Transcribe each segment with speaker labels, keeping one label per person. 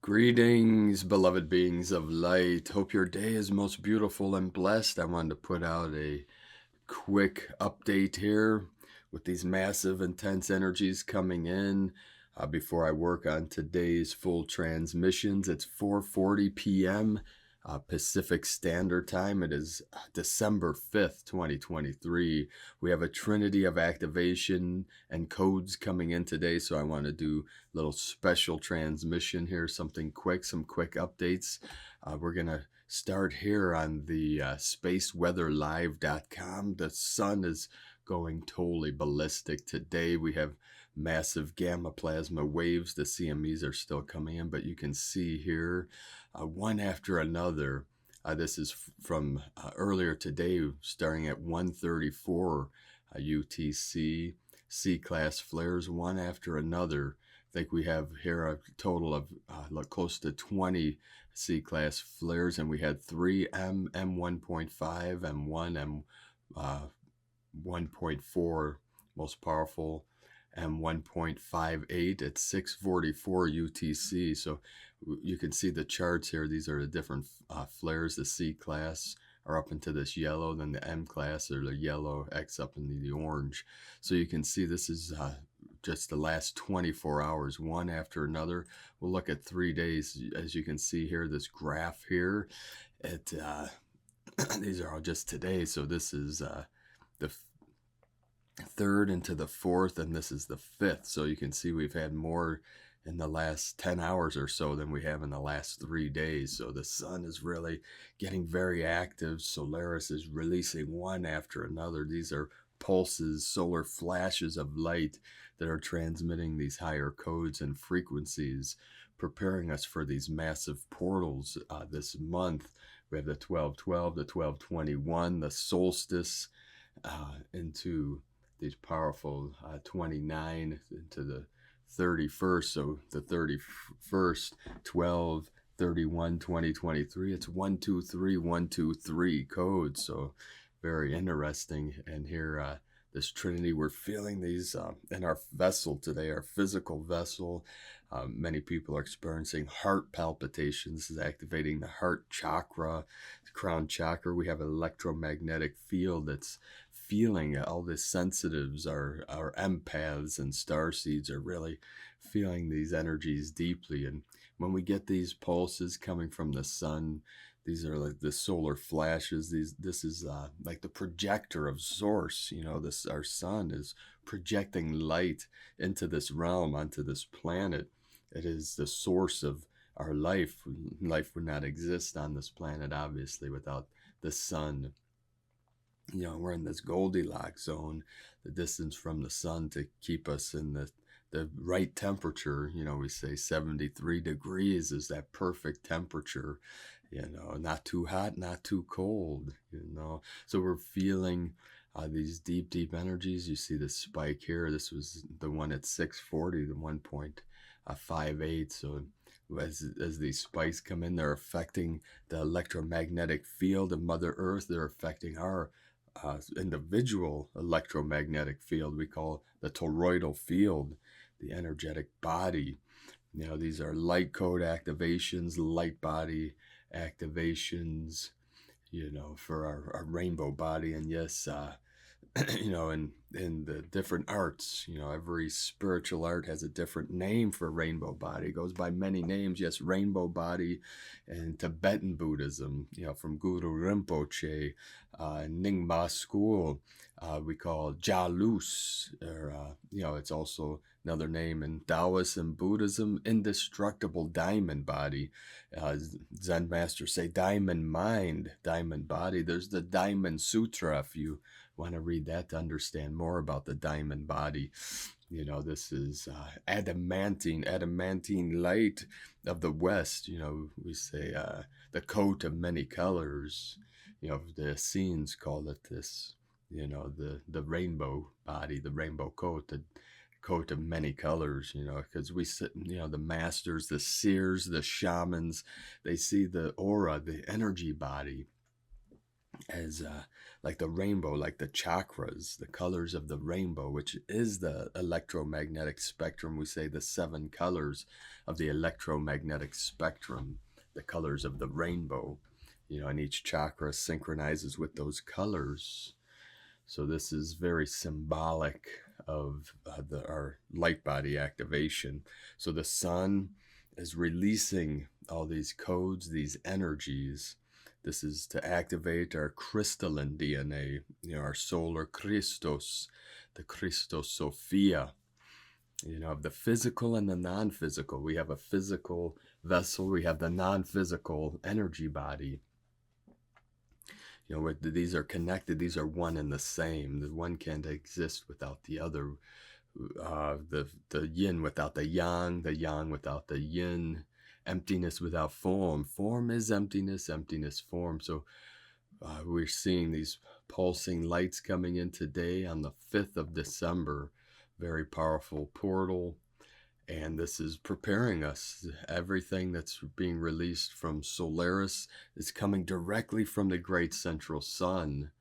Speaker 1: Greetings, beloved beings of light. Hope your day is most beautiful and blessed. I wanted to put out a quick update here with these massive, intense energies coming in. Before I work on today's full transmissions, it's 4:40 p.m. Pacific Standard Time. It is December 5th, 2023. We have a trinity of activation and codes coming in today, so I want to do a little special transmission here, something quick, some quick updates. We're going to start here on the SpaceWeatherLive.com. The sun is going totally ballistic today. We have massive gamma plasma waves. The CMEs are still coming in, but you can see here one after another. This is from earlier today, starting at 1:34 UTC. C-class flares, one after another. I think we have here a total of close to 20 C-class flares, and we had 3 M1.5, M1, M1.4, most powerful, M1.58 at 6:44 UTC. So you can see the charts here. These are the different flares. The C-class are up into this yellow, then the M class or the yellow, X up into the orange. So you can see this is just the last 24 hours, one after another. We'll look at 3 days. As you can see here, this graph here, these are all just today. So this is the third into the fourth, and this is the fifth. So you can see we've had more in the last 10 hours or so than we have in the last 3 days. So the sun is really getting very active. Solaris is releasing one after another. These are pulses, solar flashes of light that are transmitting these higher codes and frequencies, preparing us for these massive portals this month. We have the 1212, the 1221, the solstice into these powerful 29 into the 31st. So the 31st, 12, 31, 2023. It's 123, 123 codes. So very interesting. And here, this Trinity, we're feeling these in our vessel today, our physical vessel. Many people are experiencing heart palpitations. This is activating the heart chakra, the crown chakra. We have an electromagnetic field that's feeling all the sensitives, our empaths and starseeds are really feeling these energies deeply. And when we get these pulses coming from the sun, these are like the solar flashes. This is like the projector of source. This, our sun is projecting light into this realm, onto this planet. It is the source of our life. Life would not exist on this planet, obviously, without the sun. We're in this Goldilocks zone, the distance from the sun to keep us in the right temperature. We say 73 degrees is that perfect temperature, not too hot, not too cold, So we're feeling these deep, deep energies. You see the spike here. This was the one at 640, the 1.58. So as these spikes come in, they're affecting the electromagnetic field of Mother Earth. They're affecting our individual electromagnetic field. We call the toroidal field, the energetic body. These are light code activations, light body activations, for our rainbow body. And yes, in the different arts, every spiritual art has a different name for rainbow body. It goes by many names. Yes, rainbow body in Tibetan Buddhism, from Guru Rinpoche, Nyingma school, we call Jalus, or, it's also another name in Taoism, Buddhism, indestructible diamond body. Zen masters say diamond mind, diamond body. There's the Diamond Sutra, if you want to read that to understand more about the diamond body. This is adamantine light of the West. We say the coat of many colors. The Essenes call it this, the rainbow body, the rainbow coat, the coat of many colors, because we sit, the masters, the seers, the shamans, they see the aura, the energy body as like the rainbow, like the chakras, the colors of the rainbow, which is the electromagnetic spectrum. We say the 7 colors of the electromagnetic spectrum, the colors of the rainbow, and each chakra synchronizes with those colors. So this is very symbolic of our light body activation. So the sun is releasing all these codes, these energies. This is to activate our crystalline DNA, our solar Christos, the Christos Sophia, of the physical and the non-physical. We have a physical vessel, we have the non-physical energy body. These are connected. These are one and the same. The one can't exist without the other. The yin without the yang without the yin, emptiness without form. Form is emptiness, emptiness form. So we're seeing these pulsing lights coming in today on the 5th of December. Very powerful portal. And this is preparing us. Everything that's being released from Solaris is coming directly from the great central sun.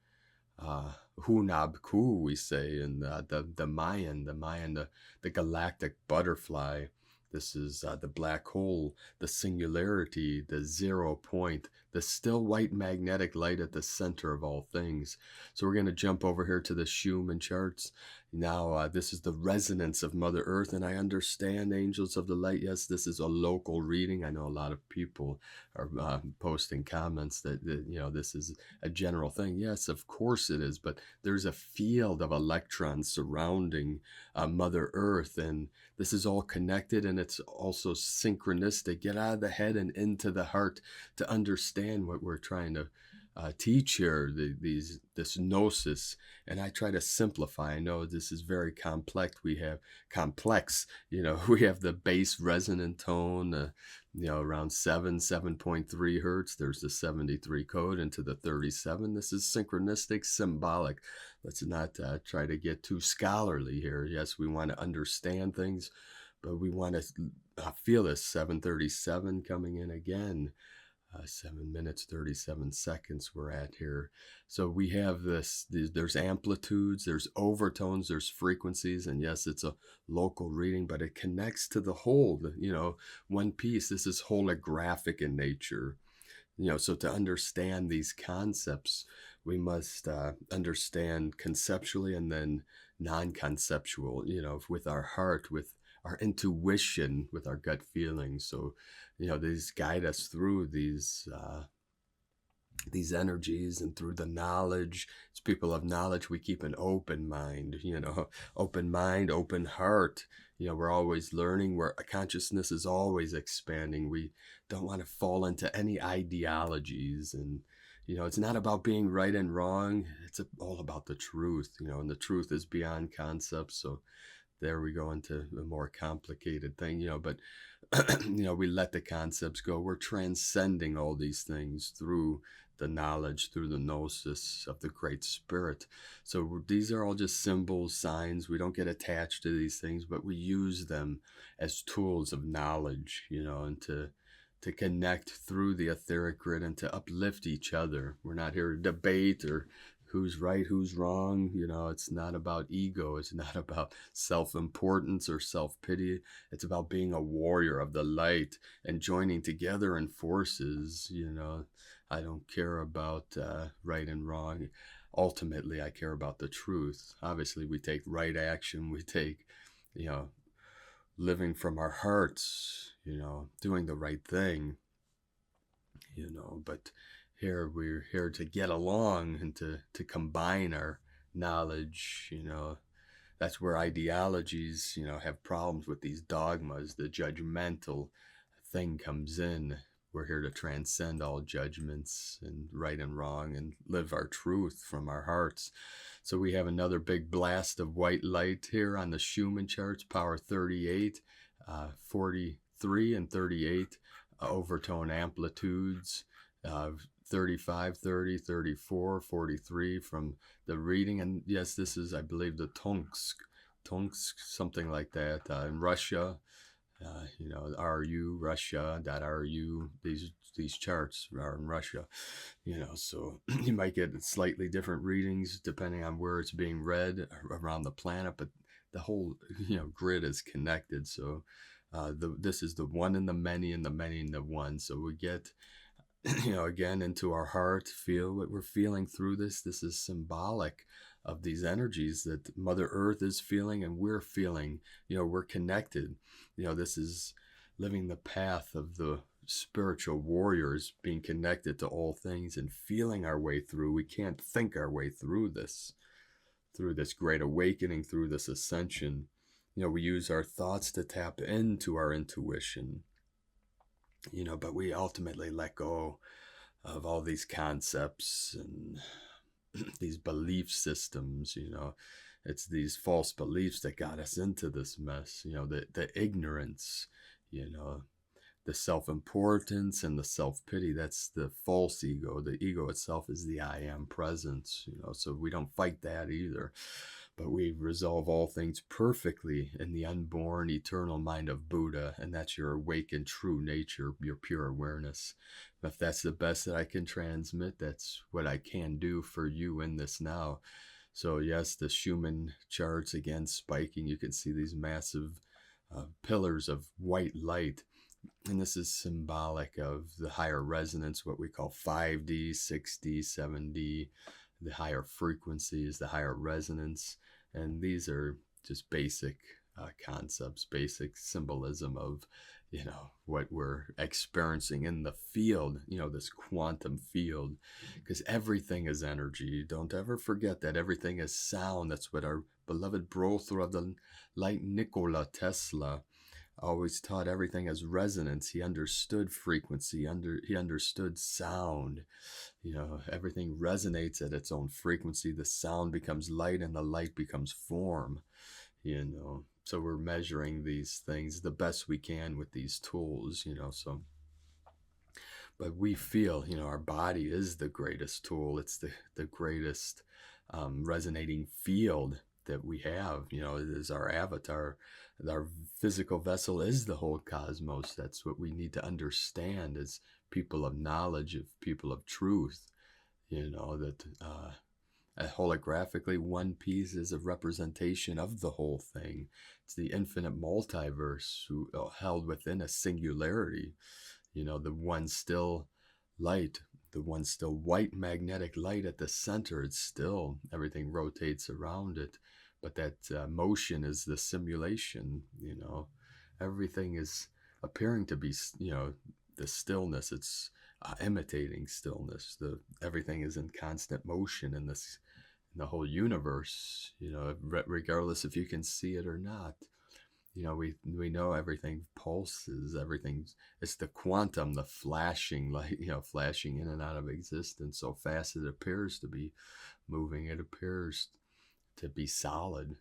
Speaker 1: Hunab Ku, we say, in the Mayan, the galactic butterfly. This is the black hole, the singularity, the 0 point, the still white magnetic light at the center of all things. So we're going to jump over here to the Schumann charts. Now, this is the resonance of Mother Earth, and I understand, angels of the light. Yes, this is a local reading. I know a lot of people are posting comments that this is a general thing. Yes, of course it is, but there's a field of electrons surrounding Mother Earth, and this is all connected, and it's also synchronistic. Get out of the head and into the heart to understand what we're trying to teach here, this gnosis. And I try to simplify. I know this is very complex. We have we have the bass resonant tone, around 7.3 hertz. There's the 73 code into the 37. This is synchronistic, symbolic. Let's not try to get too scholarly here. Yes, we want to understand things, but we want to feel this 737 coming in again. 7 minutes 37 seconds we're at here. So we have there's amplitudes, there's overtones, there's frequencies, and yes, it's a local reading, but it connects to the whole, one piece. This is holographic in nature. So to understand these concepts, we must understand conceptually and then non-conceptual, with our heart, with our intuition, with our gut feelings. So these guide us through these energies and through the knowledge. As people of knowledge, we keep an open mind, open heart. We're always learning, where consciousness is always expanding. We don't want to fall into any ideologies, and it's not about being right and wrong. It's all about the truth, and the truth is beyond concepts. So there we go into a more complicated thing, but we let the concepts go. We're transcending all these things through the knowledge, through the gnosis of the Great Spirit. So these are all just symbols, signs. We don't get attached to these things, but we use them as tools of knowledge, and to connect through the etheric grid and to uplift each other. We're not here to debate or who's right, who's wrong. It's not about ego. It's not about self-importance or self-pity. It's about being a warrior of the light and joining together in forces. I don't care about right and wrong. Ultimately, I care about the truth. Obviously, we take right action. We take, living from our hearts, doing the right thing, but here we're here to get along and to combine our knowledge. That's where ideologies have problems with these dogmas. The judgmental thing comes in. We're here to transcend all judgments and right and wrong and live our truth from our hearts. So we have another big blast of white light here on the Schumann charts, power 38, 43 and 38 overtone amplitudes, 35, 30, 34, 43 from the reading. And yes, this is, I believe, the Tomsk, something like that, in Russia. RU Russia.ru. These charts are in Russia. So you might get slightly different readings depending on where it's being read around the planet, but the whole grid is connected. So this is the one in the many and the many in the one. So we get again into our heart, feel what we're feeling through this. This is symbolic of these energies that Mother Earth is feeling and we're feeling. We're connected. This is living the path of the spiritual warriors, being connected to all things and feeling our way through. We can't think our way through this great awakening, through this ascension. We use our thoughts to tap into our intuition, but we ultimately let go of all these concepts and these belief systems. It's these false beliefs that got us into this mess, the ignorance, the self-importance and the self-pity. That's the false ego. The ego itself is the I am presence, so we don't fight that either. But we resolve all things perfectly in the unborn, eternal mind of Buddha, and that's your awakened true nature, your pure awareness. If that's the best that I can transmit, that's what I can do for you in this now. So yes, the Schumann charts again spiking. You can see these massive pillars of white light. And this is symbolic of the higher resonance, what we call 5D, 6D, 7D, the higher frequencies, the higher resonance. And these are just basic concepts, basic symbolism of, what we're experiencing in the field, this quantum field, because everything is energy. Don't ever forget that everything is sound. That's what our beloved brother of the light, Nikola Tesla, always taught. Everything as resonance. He understood frequency, he understood sound. Everything resonates at its own frequency. The sound becomes light and the light becomes form. So we're measuring these things the best we can with these tools. But we feel, our body is the greatest tool. It's the greatest resonating field that we have. It is our avatar. Our physical vessel is the whole cosmos. That's what we need to understand as people of knowledge, of people of truth. That holographically, one piece is a representation of the whole thing. It's the infinite multiverse held within a singularity. The one still light, the one still white magnetic light at the center. It's still, everything rotates around it, but that motion is the simulation. Everything is appearing to be, the stillness. It's imitating stillness. Everything is in constant motion in the whole universe. Regardless if you can see it or not. We know everything pulses, it's the quantum, the flashing light, flashing in and out of existence so fast it appears to be moving, it appears to be solid.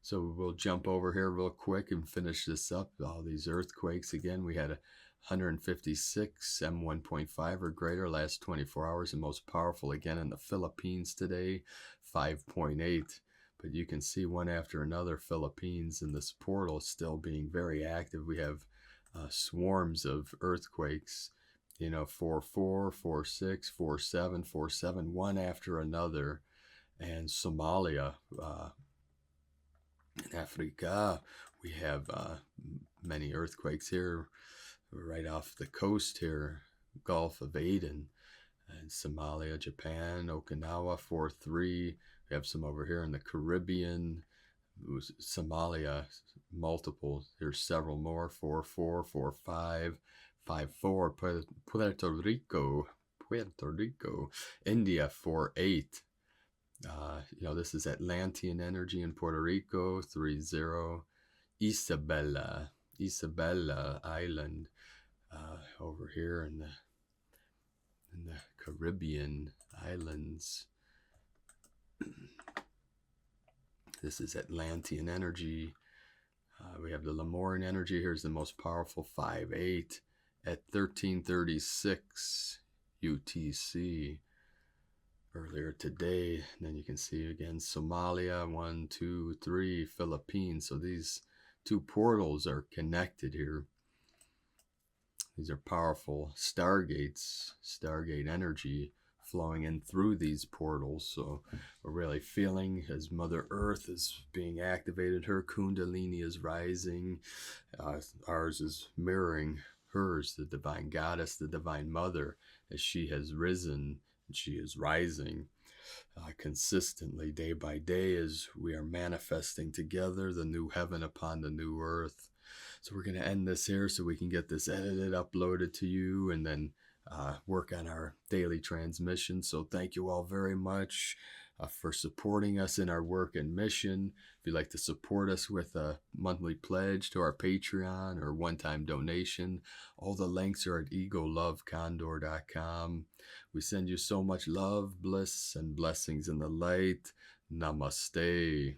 Speaker 1: So we'll jump over here real quick and finish this up. All these earthquakes again. We had 156 M1.5 or greater last 24 hours, and most powerful again in the Philippines today, 5.8. But you can see one after another, Philippines and this portal still being very active. We have swarms of earthquakes, 4.4, 4.6, 4.7, 4.7, one after another. And Somalia, in Africa, we have many earthquakes here, right off the coast here, Gulf of Aden, and Somalia, Japan, Okinawa, 4.3. We have some over here in the Caribbean, Somalia, multiple. There's several more, 4.4, 4.5, 5.4. Puerto Rico, India, 4.8. This is Atlantean energy in Puerto Rico, 3.0. Isabella Island, over here in the Caribbean islands. This is Atlantean energy. We have the Lemurian energy. Here's the most powerful, 5.8 at 1336 UTC earlier today. And then you can see again Somalia, 1, 2, 3, Philippines. So these two portals are connected here. These are powerful stargates, stargate energy flowing in through these portals. So we're really feeling as Mother Earth is being activated, her Kundalini is rising. Ours is mirroring hers, the divine goddess, the divine mother, as she has risen and she is rising consistently day by day as we are manifesting together the new heaven upon the new earth. So we're going to end this here so we can get this edited, uploaded to you, and then work on our daily transmission. So thank you all very much for supporting us in our work and mission. If you'd like to support us with a monthly pledge to our Patreon or one-time donation, all the links are at egolovecondor.com. We send you so much love, bliss, and blessings in the light. Namaste.